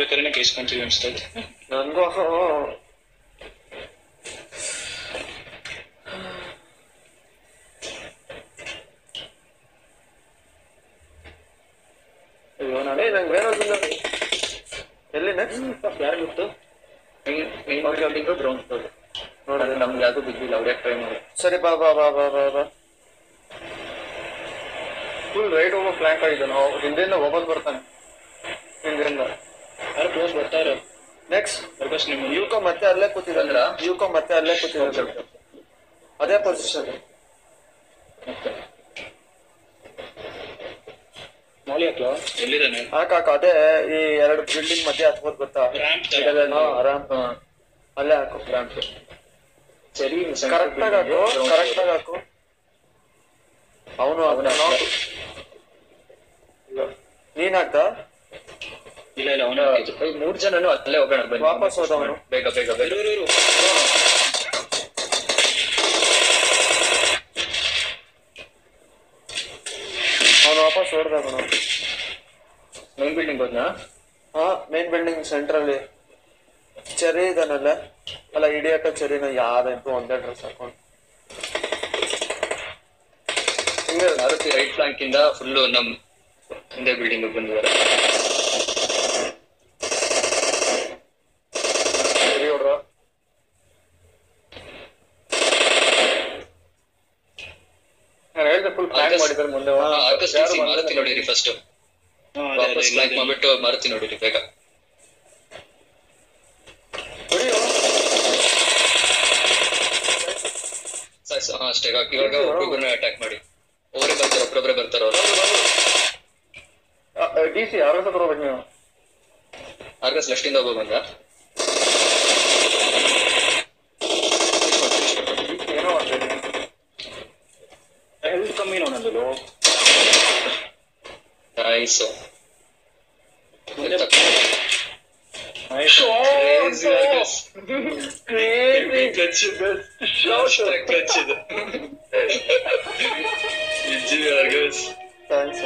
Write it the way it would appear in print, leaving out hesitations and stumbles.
ನೋಡ್ಬೇಕಾದ್ರೆ ಕೇಸ್ಕೊಂತೀವಿ ಅನ್ಸ್ತದೆ ನನ್ಗೂ. ಅಯ್ಯೋ ನಾನೇ ನಂಗೆ ಬೇರೆ ಎಲ್ಲಿ ನೆಕ್ಸ್ಟ್ ಯಾರು ಗೊತ್ತು ಬ್ರೌನ್ ನೋಡಿದ್ರೆ ನಮ್ಗೆ ಯಾವ್ದು ಬಿದ್ದಿಲ್ಲ ಅವ್ರು ಟ್ರೈ ಮಾಡಿ. ಸರಿ ಬಾ ಬಾ ಬಾ ಬಾ ಬಾ ಬಾ ಫುಲ್ ರೈಟ್ ಹೋಗೋ ಫ್ಲಾಂಕ್ ಆಗಿದೆ. ನಾವು ಹಿಂದೆಯಿಂದ ಹೋಗೋದು ಬರ್ತಾನೆ ಹಿಂದೆಯಿಂದ ಯಾರು ಕ್ಲೋಸ್ ಬರ್ತಾ ಇರೋ ನೆಕ್ಸ್ಟ್ ಪ್ರಕಾಶ್ ನಿಮ್ಮ ಯುಕೋ ಮತ್ತೆ ಅಲ್ಲೇ ಕೂತಿದ್ದಂದ್ರ ಯುಕೋ ಮತ್ತೆ ಅಲ್ಲೇ ಕೂತಿದ್ರು ಅದೇ ಪೊಸಿಷನ್. ಮಾಲಿ ಹಾಕ್ಲೋ ಎಲ್ಲಿದ್ದಾನೆ ಹಾಕಾಕ ಅದೇ ಈ ಎರಡು ಬಿಲ್ಡಿಂಗ್ ಮಧ್ಯೆ ಹತ್ಬೋದು ಗೊತ್ತಾ ಆರಾಮ್ ಅಲ್ಲೇ ಹಾಕು ರ್ಯಾಂಪ್. ಸರಿ ಕರೆಕ್ಟಾಗಿ ಹಾಕು ಕರೆಕ್ಟಾಗಿ ಹಾಕು. ಅವನು ನೀನ್ ಹಾಕ್ದ ಇಲ್ಲ ಇಲ್ಲ ಅವನು 3 ಜನನು ಅಲ್ಲೇ ಹೋಗೋಣ ಬನ್ನಿ. ವಾಪಸ್ ಹೋದವನು ಬೇಗ ಬೇಗ ಬೇಗ ಅವನು ವಾಪಸ್ ಹೊಡ್ದ ಅವನು. ಮೇನ್ ಬಿಲ್ಡಿಂಗ್ ಹೋದ್ನಾ? ಹಾ ಮೇನ್ ಬಿಲ್ಡಿಂಗ್ ಸೆಂಟ್ರಲ್ಲಿ ಚೆರಿ ಇದಾನಲ್ಲ ಅಲ್ಲ ಇಡಿಯಟ ಚೆರಿನ ಯಾವ್ದಂತೂ ಒಂದೇ ಡ್ರೆಸ್ ಹಾಕೊಂಡು ಹಿಂಗೆ ಮಾರುತಿ ರೈಟ್ ಫ್ಲಾಂಕ್ ಇಂದ ಫುಲ್ಲು ನಮ್ ಹಿಂದೆ ಬಿಲ್ಡಿಂಗ್ ಬಂದಿದ್ದಾರೆ. ಚೆರಿ ಹೊಡ್ರ ನಾನು ಹೇಳ್ದೆ ಫುಲ್ ಪ್ಲಾನ್ ಮಾಡಿದ್ದಾರೆ ಮುಂದೆ. ಮಾರುತಿ ನೋಡಿರಿ ಫಸ್ಟ್ ವಾಪಸ್ ಫ್ಲಾಂಕ್ ಮಾಡ್ಬಿಟ್ಟು ಮಾರುತಿ ನೋಡಿರಿ ಬೇಗ. ಅಷ್ಟೇ ಇವಾಗ ಒಬ್ಬೊಬ್ಬರನ್ನ ಅಟ್ಯಾಕ್ ಮಾಡಿ ಒಬ್ಬೊಬ್ಬರೇ ಬರ್ತಾರ ಅವರು. DC ಆರ್ಎಸ್ ಹತ್ರ ಹೋಗ್ಬೇಕು ನೀವು. ಆರ್ಗಸ್ ಲೆಫ್ಟ್ ಇಂದ ಹೋಗೋ ಬಂದ ಏನೋ ಮಾಡ್ತೀನಿ ಹೆಲ್ತ್ ಕಮ್ಮಿ ನೋಡೋದು. Nice thanks.